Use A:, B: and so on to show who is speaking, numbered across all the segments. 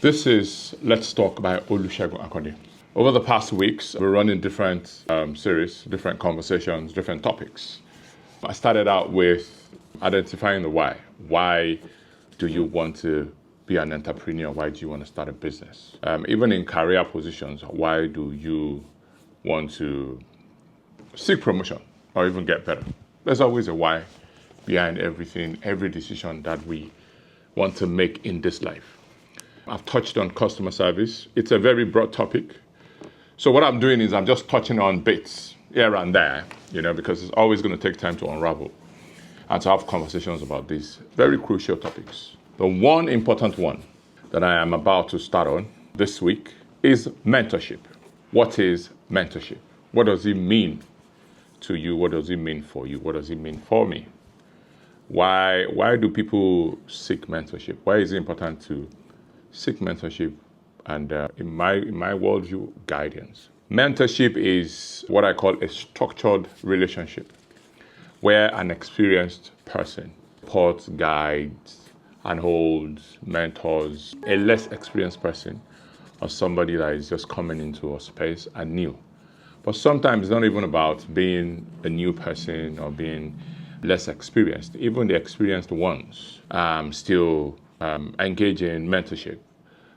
A: This is Let's Talk by Olusegun Akande. Over the past weeks, we're running different series, different conversations, different topics. I started out with identifying the why. Why do you want to be an entrepreneur? Why do you want to start a business? Even in career positions, why do you want to seek promotion or even get better? There's always a why behind everything, every decision that we want to make in this life. I've touched on customer service. It's a very broad topic. So what I'm doing is I'm just touching on bits here and there, because it's always going to take time to unravel and to have conversations about these very crucial topics. The one important one that I am about to start on this week is mentorship. What is mentorship? What does it mean to you? What does it mean for you? What does it mean for me? Why do people seek mentorship? Why is it important to seek mentorship and in my worldview, guidance? Mentorship is what I call a structured relationship where an experienced person supports, guides, and holds, mentors a less experienced person or somebody that is just coming into a space and new. But sometimes it's not even about being a new person or being less experienced. Even the experienced ones still engage in mentorship.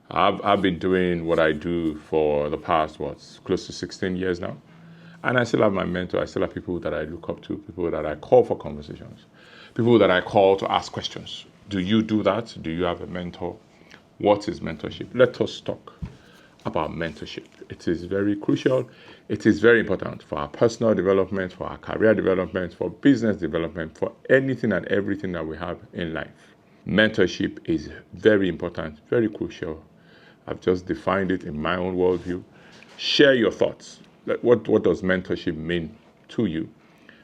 A: I've been doing what I do for the past, close to 16 years now. And I still have my mentor. I still have people that I look up to, people that I call for conversations, people that I call to ask questions. Do you do that? Do you have a mentor? What is mentorship? Let us talk about mentorship. It is very crucial. It is very important for our personal development, for our career development, for business development, for anything and everything that we have in life. Mentorship is very important, very crucial. I've just defined it in my own worldview. Share your thoughts. What does mentorship mean to you?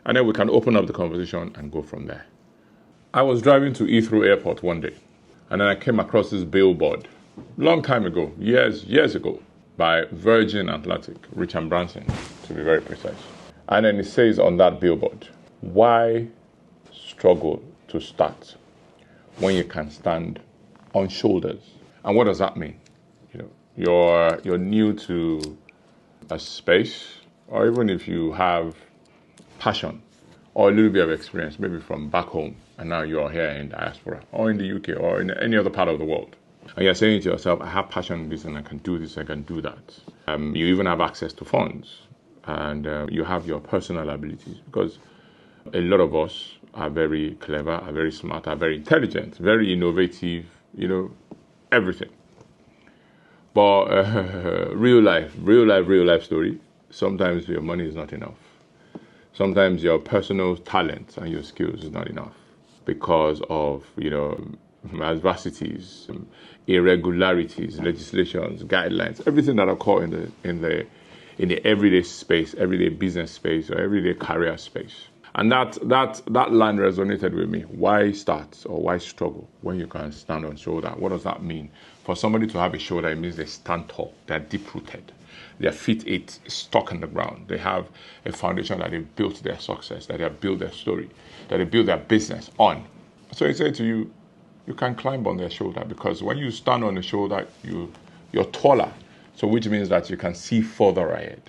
A: And then we can open up the conversation and go from there. I was driving to Heathrow Airport one day, and then I came across this billboard, long time ago, years ago, by Virgin Atlantic, Richard Branson, to be very precise. And then it says on that billboard, why struggle to start when you can stand on shoulders? And what does that mean? You're new to a space, or even if you have passion or a little bit of experience, maybe from back home, and now you're here in diaspora or in the UK or in any other part of the world. And you're saying to yourself, I have passion in this and I can do this, I can do that. You even have access to funds and you have your personal abilities, because a lot of us are very clever, are very smart, are very intelligent, very innovative, everything. But real life story, sometimes your money is not enough. Sometimes your personal talent and your skills is not enough because of, adversities, irregularities, legislations, guidelines, everything that occur in the everyday space, everyday business space, or everyday career space. And that line resonated with me. Why start or why struggle when you can stand on shoulder? What does that mean? For somebody to have a shoulder, it means they stand tall, they're deep-rooted. Their feet is stuck in the ground. They have a foundation that they built their success, that they have built their story, that they built their business on. So I say to you, you can climb on their shoulder, because when you stand on the shoulder, you're taller. So which means that you can see further ahead.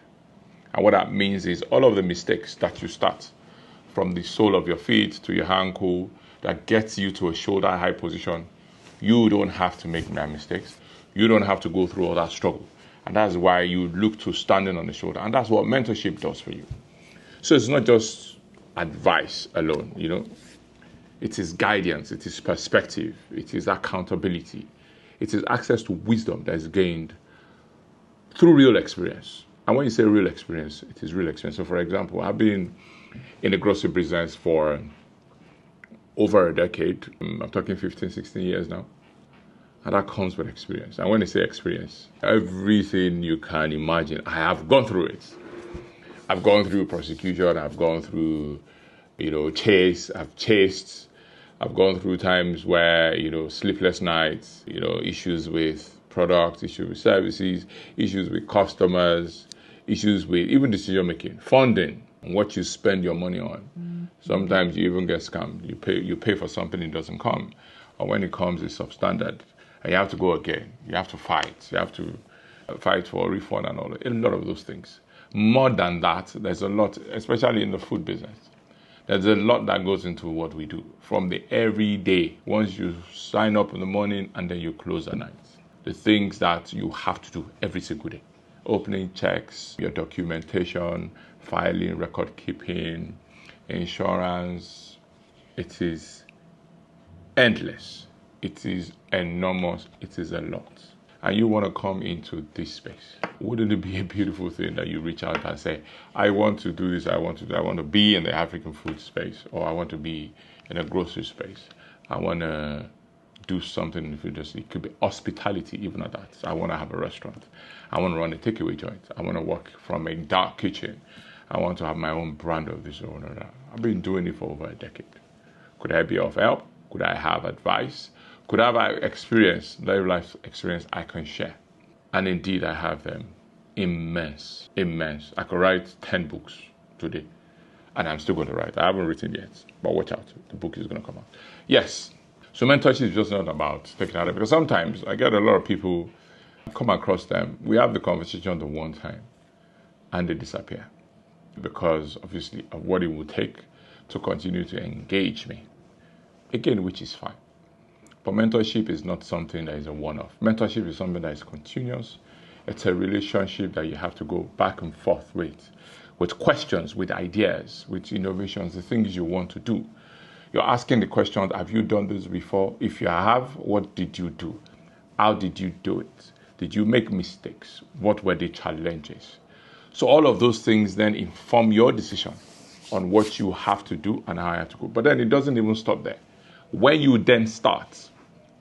A: And what that means is all of the mistakes that you start from the sole of your feet to your ankle that gets you to a shoulder high position, you don't have to make that mistakes. You don't have to go through all that struggle. And that's why you look to standing on the shoulder. And that's what mentorship does for you. So it's not just advice alone, It is guidance, it is perspective, it is accountability. It is access to wisdom that is gained through real experience. And when you say real experience, it is real experience. So for example, I've been in the grocery business for over a decade. I'm talking 15, 16 years now. And that comes with experience. And when I say experience, everything you can imagine, I have gone through it. I've gone through prosecution, I've gone through, I've chased, I've gone through times where, sleepless nights, issues with products, issues with services, issues with customers, issues with even decision making, funding, and what you spend your money on. Sometimes you even get scammed. You pay for something, it doesn't come. Or when it comes, it's substandard. and you have to go again. You have to fight. You have to fight for a refund and all. A lot of those things. More than that, there's a lot, especially in the food business. There's a lot that goes into what we do from the everyday. Once you sign up in the morning and then you close at night. The things that you have to do every single day. Opening checks, your documentation, filing, record keeping, insurance. It is endless. It is enormous. It is a lot. And you want to come into this space. Wouldn't it be a beautiful thing that you reach out and say, I want to do this, I want to be in the African food space, or I want to be in a grocery space. I want to do something in the food industry. It could be hospitality, even at that. I want to have a restaurant. I want to run a takeaway joint. I want to work from a dark kitchen. I want to have my own brand of this or that. I've been doing it for over a decade. Could I be of help? Could I have advice? Could I have experience, life experience I can share? And indeed, I have them immense. I could write 10 books today, and I'm still going to write. I haven't written yet, but watch out. The book is going to come out. Yes. So mentorship is just not about taking out, because sometimes I get a lot of people, come across them, we have the conversation the one time, and they disappear because obviously of what it would take to continue to engage me. Again, which is fine. But mentorship is not something that is a one-off. Mentorship is something that is continuous. It's a relationship that you have to go back and forth with questions, with ideas, with innovations, the things you want to do. You're asking the question, have you done this before? If you have, what did you do? How did you do it? Did you make mistakes? What were the challenges? So all of those things then inform your decision on what you have to do and how you have to go. But then it doesn't even stop there. When you then start,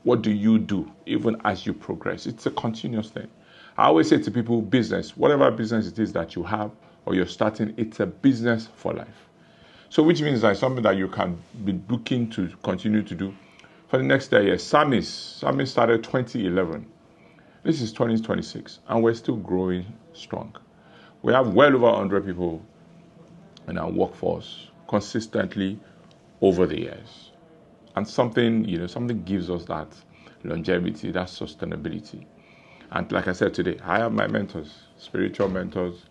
A: what do you do even as you progress? It's a continuous thing. I always say to people, business, whatever business it is that you have or you're starting, it's a business for life. So which means that something that you can be looking to continue to do for the next 10 years. Psalmist started 2011. This is 2026, and we're still growing strong. We have well over 100 people in our workforce consistently over the years. And something gives us that longevity, that sustainability. And like I said today, I have my mentors, spiritual mentors,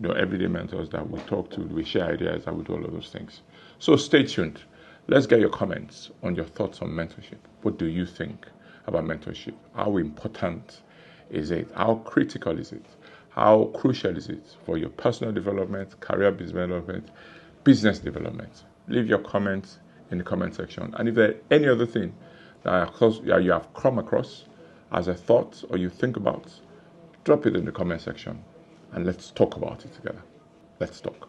A: everyday mentors that we talk to, we share ideas, and we do all of those things. So stay tuned. Let's get your comments on your thoughts on mentorship. What do you think about mentorship? How important is it? How critical is it? How crucial is it for your personal development, career development, business development? Leave your comments in the comment section. And if there's any other thing that you have come across as a thought or you think about, drop it in the comment section and let's talk about it together. Let's talk.